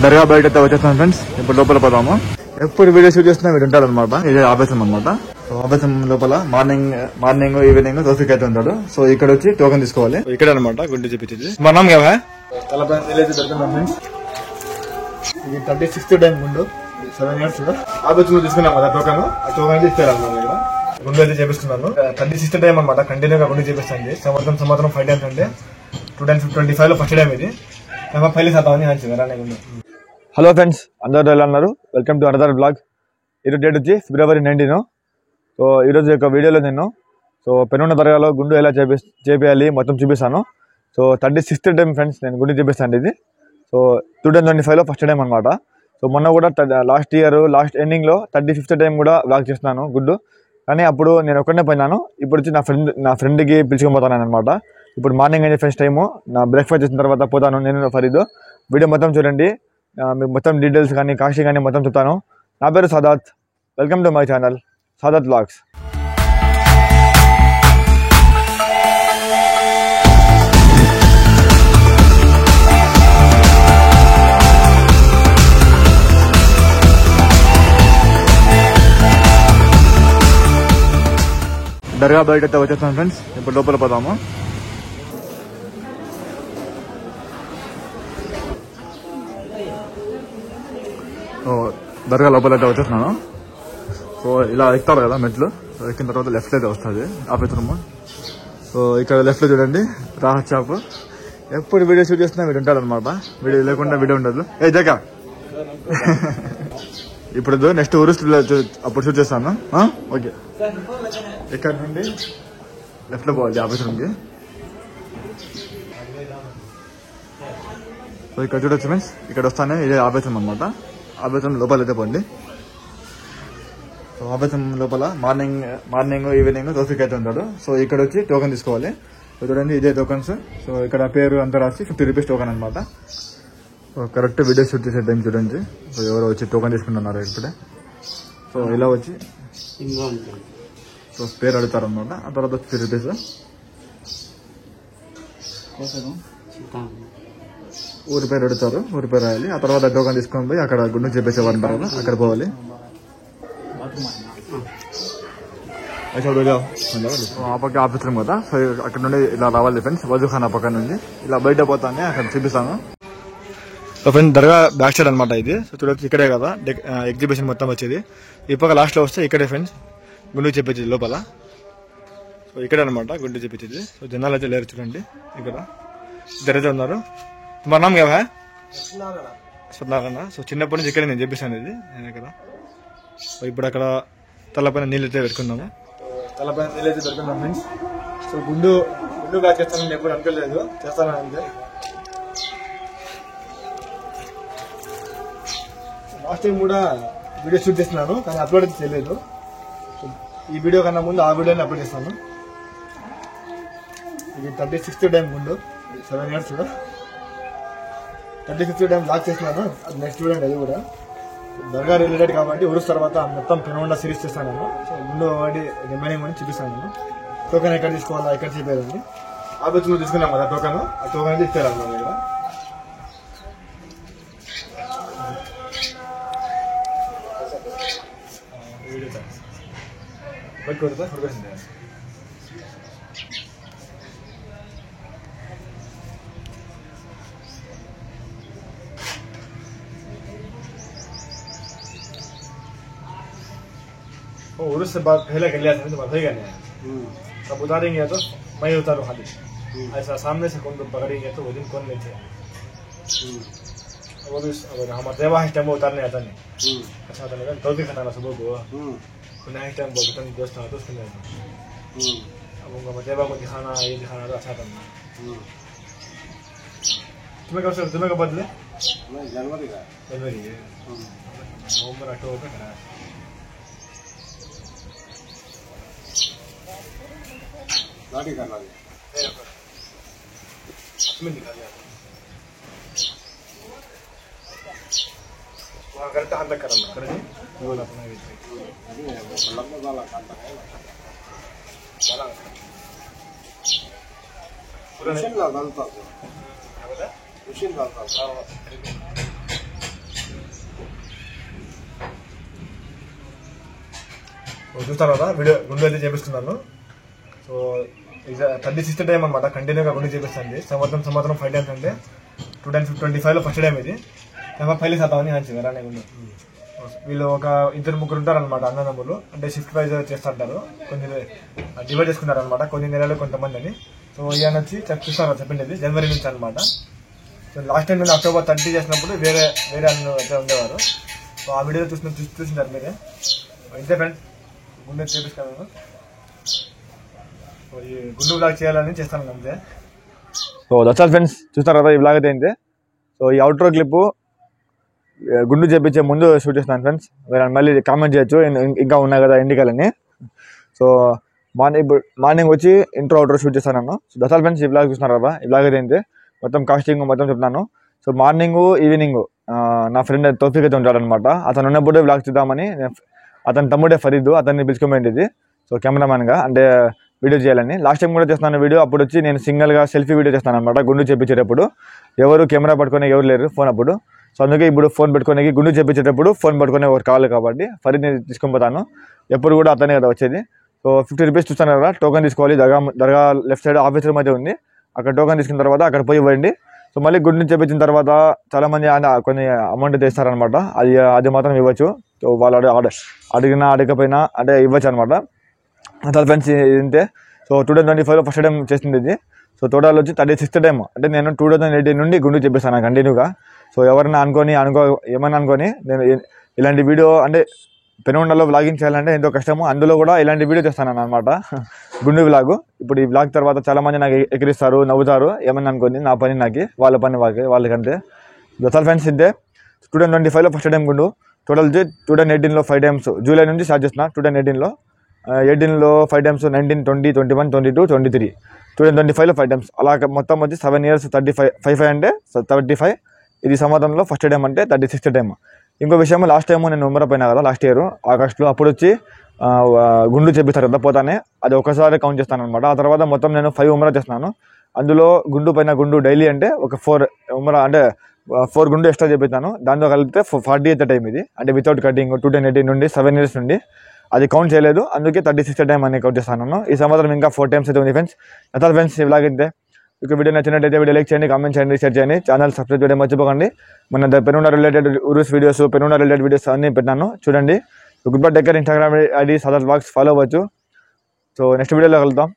దర్గా బయట వచ్చేస్తాను ఫ్రెండ్స్. ఇప్పుడు లోపల పోదాము. ఎప్పుడు వీడియో షూట్ చేస్తున్నా వీడు ఉంటాడు అనమాట. ఇదే ఆఫీసం అనమాట. ఆఫీసం లోపల మార్నింగ్ ఈవినింగ్ ట్రాఫిక్ అయితే ఉంటాడు. సో ఇక్కడ వచ్చి టోకెన్ తీసుకోవాలి. ఇక్కడ అనమాట గుండె చూపించేది మనం కదా ఫ్రెండ్స్. ఇది 36th టైం గుండు 7 years ఆఫీస్ తీసుకున్నాం కదా టోకెన్. ఆ టోకెన్ అయితే ఇస్తారు ఇక్కడ గుండు అయితే చేపిస్తున్నాను. 36th టైం అనమాట. కంటిన్యూగా గుండు చేపిస్తాండి. సంవత్సరం 5 times అంటే 2025 లో ఫస్ట్ టైం ఇది. హలో ఫ్రెండ్స్, అందరూ ఎలా ఉన్నారు? Welcome to another blog. ఈరోజు డేట్ వచ్చి February 19. సో ఈరోజు యొక్క వీడియోలో నేను పెనుగొండ దర్గాలో గుండు ఎలా చేపియాలి మొత్తం చూపిస్తాను. సో 36th టైం ఫ్రెండ్స్ నేను గుండు చేపిస్తాను. ఇది 2025 లో ఫస్ట్ టైం అనమాట. సో మొన్న కూడా లాస్ట్ ఎండింగ్లో 35th టైం కూడా బ్లాగ్ చేస్తున్నాను గుడ్డు. కానీ అప్పుడు నేను ఒక్కడనే పోయినాను. ఇప్పుడు వచ్చి నా ఫ్రెండ్కి పిలుచుకొని పోతాను అనమాట. ఇప్పుడు మార్నింగ్ అయితే ఫస్ట్ టైము నా బ్రేక్ఫాస్ట్ చేసిన తర్వాత పోతాను నేను ఫరీద్. వీడియో మొత్తం చూడండి. మీకు మొత్తం డీటెయిల్స్ కానీ కాస్ట్ కానీ మొత్తం చెప్తాను. నా పేరు Saadat. Welcome to my channel Saadat vlogs. దర్గా బయట అయితే వచ్చేస్తాను ఫ్రెండ్స్. ఇప్పుడు లోపల పోదాము. దర్గా లోపల అయితే వచ్చేస్తున్నాను. సో ఇలా ఎక్కుతారు కదా మెట్లు. ఎక్కిన తర్వాత లెఫ్ట్ అయితే వస్తుంది ఆఫీస్ రూమ్. సో ఇక్కడ లెఫ్ట్ లో చూడండి రాహత్ షాప్. ఎప్పుడు వీడియో షూట్ చేస్తున్నా వీడు ఉంటాడు అనమాట. వీడియో లేకుండా వీడియో ఉండదు. ఏ జగా ఇప్పుడు నెక్స్ట్ ఉరుస్ అప్పుడు షూట్ చేస్తాను. ఓకే, ఇక్కడ నుండి లెఫ్ట్ లో పోవాలి ఆఫీస్ రూమ్ కి. సో ఇక్కడ చూడొచ్చు ఫ్రెండ్స్, ఇక్కడ వస్తానే ఇదే ఆఫీస్ రూమ్ అనమాట. ఆఫీస్ రూమ్ లోపల అయితే పోండి. సో ఆఫీస్ రూమ్ లోపల మార్నింగ్ ఈవినింగ్ ట్రాఫిక్ అయితే ఉంటాడు. సో ఇక్కడ వచ్చి టోకెన్ తీసుకోవాలి. సో చూడండి ఇదే టోకన్స్. సో ఇక్కడ పేరు అంతా రాసి 50 రూపీస్ టోకెన్ అనమాట. సో కరెక్ట్ వీడియో షూట్ చేసే టైం చూడండి. సో ఎవరో వచ్చి టోకెన్ తీసుకుంటున్నారు ఇప్పుడే. సో ఇలా వచ్చి సో పేరు అడుగుతారు అనమాట. ఆ తర్వాత 50 రూపీస్ ఊరి పేరు అడుగుతారు. ఊరి పేరు రాయాలి. ఆ తర్వాత టోకెన్ తీసుకొని పోయి అక్కడ గుండు చేపేసేవారు ఉంటారు. అక్కడ పోవాలి. ఆ పక్క ఆఫీస్ రూమ్ కదా. సో అక్కడ నుండి ఇలా రావాలి ఫ్రెండ్స్. వజూఖానా పక్క నుండి ఇలా బయట పోతానే అక్కడ చూపిస్తాను. సో ఫ్రెండ్స్ దర్గా బ్యాక్ సైడ్ అనమాట ఇది. సో చూడొచ్చు ఇక్కడే కదా ఎగ్జిబిషన్ మొత్తం వచ్చేది. ఈ పక్క లాస్ట్ లో వస్తే ఇక్కడే ఫ్రెండ్స్ గుండు చేపించేది లోపల. సో ఇక్కడే అనమాట గుండు చేపించేది. సో జనాలు అయితే లేరు చూడండి. ఇక్కడ ఇద్దరైతే ఉన్నారు. మరి నామ్ కదా సత్యనారాయణ. సో చిన్నప్పటి నుంచి ఇక్కడ నేను చేపిస్తాను ఇది ఇక్కడ. సో ఇప్పుడు అక్కడ తలపైన నీళ్ళు అయితే పెట్టుకున్నాము. తలపైన నీళ్ళు అయితే పెట్టుకున్నాం ఫ్రెండ్స్. సో గుండు బ్యాక్ చేస్తానని ఎప్పుడు అనుకోలేదు. చేస్తాను అంతే. లాస్ట్ టైం కూడా వీడియో షూట్ చేస్తున్నాను కానీ అప్లోడ్ అయితే చేయలేదు. ఈ వీడియో కన్నా ముందు ఆ వీడియోని అప్లోడ్ చేస్తాను. ఇది 36th టైం గుండు 7 years 36th టైం బ్లాక్ చేస్తున్నాను. అది నెక్స్ట్ చూడండి. అది కూడా దర్గా రిలేటెడ్ కాబట్టి ఉరుస్ తర్వాత మొత్తం పెనుగొండ సిరీస్ చేస్తాను నేను. సో ముందు వాడి రిమైనింగ్ అని చూపిస్తాను నేను. టోకెన్ ఎక్కడ తీసుకోవాలా ఎక్కడ చెప్పేదండి. ఆఫీస్ లో తీసుకున్నాం కదా టోకెన్. ఆ టోకెన్ అయితే ఇస్తారు అన్నమాట ఇక్కడ. उर्स से बाद पहले कर लिया था तो बताएगा नहीं. तब उतारेंगे तो मैं उतारू खाली. ऐसा सामने से कौन तो पकड़ेंगे तो वो दिन कौन लेते हैं. वो भी अगर हमारे देवा है टाइम उतारने आता नहीं. अच्छा आता नहीं तो भी खाना सुबह को कुछ है टाइम बोलते हैं दोस्त आता उसके लिए. अब उनका देवा को दिखाना ये दिखाना तो अच्छा था. तुम्हें कब बदले जनवरी है. नवंबर अक्टूबर का गाड़ी करना है इसमें निकाल लिया वहाँ करता हम तक करना करेंगे वो अपना भी लंबा वाला करता है वाला पूरा मशीन डालता है मशीन डालता है చూస్తారు కదా వీడియో గుండు అయితే చేపిస్తున్నాను. సో 36th టైం అనమాట, కంటిన్యూగా గుండు చేపిస్తుంది. సంవత్సరం 5 టైమ్స్ అంటే 2025లో ఫస్ట్ టైం ఇది. పైలు శాతం అని వేరే గుండు. వీళ్ళు ఒక 2-3 ఉంటారనమాట అన్నదమ్ములు, అంటే షిఫ్ట్ వైజ్ చేస్తుంటారు, కొన్ని డివైడ్ చేసుకుంటారు అనమాట, కొన్ని నెలలు కొంతమంది అని. సో ఈయన వచ్చి చూస్తారు చెప్పింది జనవరి నుంచి అనమాట. సో లాస్ట్ టైం నేను October 30 చేసినప్పుడు వేరే అన్న అయితే ఉండేవారు. సో ఆ వీడియో చూసినారు మీరే. ఇంతే ఫ్రెండ్స్, గుండె చేపిస్తాను. సో ఈ గుండు బ్లాగ్ చేయాలని చేస్తాను అంతే. సో దట్స్ ఆల్ ఫ్రెండ్స్, చూస్తారు కదా ఈ బ్లాగ్ అయితే ఇంతే. సో ఈ అవుట్రో క్లిప్ గుండు చేపించే ముందు షూట్ చేస్తున్నాను ఫ్రెండ్స్. మళ్ళీ కామెంట్ చేయొచ్చు ఇంకా ఉన్నాయి కదా ఎండికలని. సో మార్నింగ్ వచ్చి ఇంట్రో అవుట్రో షూట్ చేస్తాను. సో దట్స్ ఆల్ ఫ్రెండ్స్, ఈ బ్లాగ్ చూస్తున్నారు కదా, ఈ బ్లాగ్ అయితే ఇంతే. మొత్తం కాస్టింగ్ మొత్తం చెప్తున్నాను. సో మార్నింగ్ ఈవినింగ్ నా ఫ్రెండ్ తోఫిక్ అయితే ఉంటాడనమాట, అతను ఉన్నప్పుడే బ్లాగ్ చూద్దామని అతని తమ్ముడే ఫరీద్, అతన్ని పిలుచుకోమేంటిది. సో కెమెరామ్యాన్గా అంటే వీడియో చేయాలని. లాస్ట్ టైం కూడా చేస్తున్నాను వీడియో, అప్పుడు వచ్చి నేను సింగిల్గా సెల్ఫీ వీడియో చేస్తాను అనమాట. గుండు చేపించేటప్పుడు ఎవరు కెమెరా పట్టుకునే ఎవరు లేరు ఫోన్ అప్పుడు. సో అందుకే ఇప్పుడు ఫోన్ పెట్టుకునే గుండు చేపించేటప్పుడు ఫోన్ పట్టుకునే ఎవరు కావాలి కాబట్టి ఫరీద్ని తీసుకొని పోతాను. ఎప్పుడు కూడా అతనే కదా వచ్చేది. సో 50 రూపీస్ చూస్తాను కదా, టోకెన్ తీసుకోవాలి. దర్గా లెఫ్ట్ సైడ్ ఆఫీస్ రూమ్ అయితే ఉంది, అక్కడ టోకెన్ తీసుకున్న తర్వాత అక్కడ పోయి ఇవ్వండి. సో మళ్ళీ గుండు చేపించిన తర్వాత చాలా మంది కొన్ని అమౌంట్ తెస్తారనమాట, అది మాత్రం ఇవ్వచ్చు. సో వాళ్ళు అడిగినా అడగకపోయినా అంటే ఇవ్వచ్చు అనమాట. అసలు ఫ్రెండ్స్ ఇంతే. సో 2025లో ఫస్ట్ టైం చేసింది ఇది. సో టోటల్ వచ్చి 36th టైం, అంటే నేను 2018 నుండి గుండు చేపిస్తాను కంటిన్యూగా. సో ఎవరైనా ఏమైనా అనుకొని నేను ఇలాంటి వీడియో అంటే పెనుగొండలో వ్లాగింగ్ చేయాలంటే ఎంతో కష్టము, అందులో కూడా ఇలాంటి వీడియో చేస్తాను అనమాట, గుండు వ్లాగ్. ఇప్పుడు ఈ వ్లాగ్ తర్వాత చాలా మంది నాకు ఎక్కిరిస్తారు, నవ్వుతారు, ఏమన్నా అనుకోని నా పని నాకు, వాళ్ళ పని వాళ్ళకంటే. దసల్ ఫ్రెండ్స్ ఇంతే. 2025లో ఫస్ట్ టైం గుండు. టోటల్ 2018లో 5 టైమ్స్, జూలై నుంచి స్టార్ట్ చేస్తున్నా. 2018లో 5 టైమ్స్, 19, 20, 21, 22, 23, 2025లో 5 టైమ్స్. అలా మొత్తం వచ్చి 7 years 35 అంటే 35. ఇది సంవత్సరంలో ఫస్ట్ టైం అంటే 36th టైం. ఇంకో విషయం, లాస్ట్ టైం నేను ఉమ్మర పోయినా కదా లాస్ట్ ఇయర్ ఆగస్టులో, అప్పుడు వచ్చి గుండు చేపిస్తారు కదా పోతానే, అది ఒకసారి కౌంట్ చేస్తాను అనమాట. ఆ తర్వాత మొత్తం నేను 5 ఉమ్మర చేస్తున్నాను. అందులో గుండు పైన గుండు డైలీ అంటే ఒక 4 ఉమ్మర అంటే 4 గుండు ఎక్స్ట్రా చేపిస్తాను. దాంతో కలిపితే 40th టైం ఇది, అంటే వితౌట్ కటింగ్ 2018 నుండి 7 years నుండి అది కౌంట్ చేయలేదు, అందుకే 36th టైం అని కౌంట్ చేస్తాను. ఈ సంవత్సరం ఇంకా 4 టైమ్స్ అయితే ఉంది ఫ్రెండ్స్. అసలు ఫ్రెండ్స్ ఈ వ్లాగ్ ఇంతే. ఇక వీడియో నచ్చినట్టయితే వీడియో లైక్ చేయండి, కామెంట్ చేయండి, షేర్ చేయండి, ఛానల్ సబ్స్క్రైబ్ చేయడం మర్చిపోకండి. మన Penugonda related Urs videos, Penugonda related videos అన్నీ పెట్టాను, చూడండి. Good bye, take care. Instagram ID Sadar vlogs follow అవ్వచ్చు. సో నెక్స్ట్ వీడియోలో కలుద్దాం.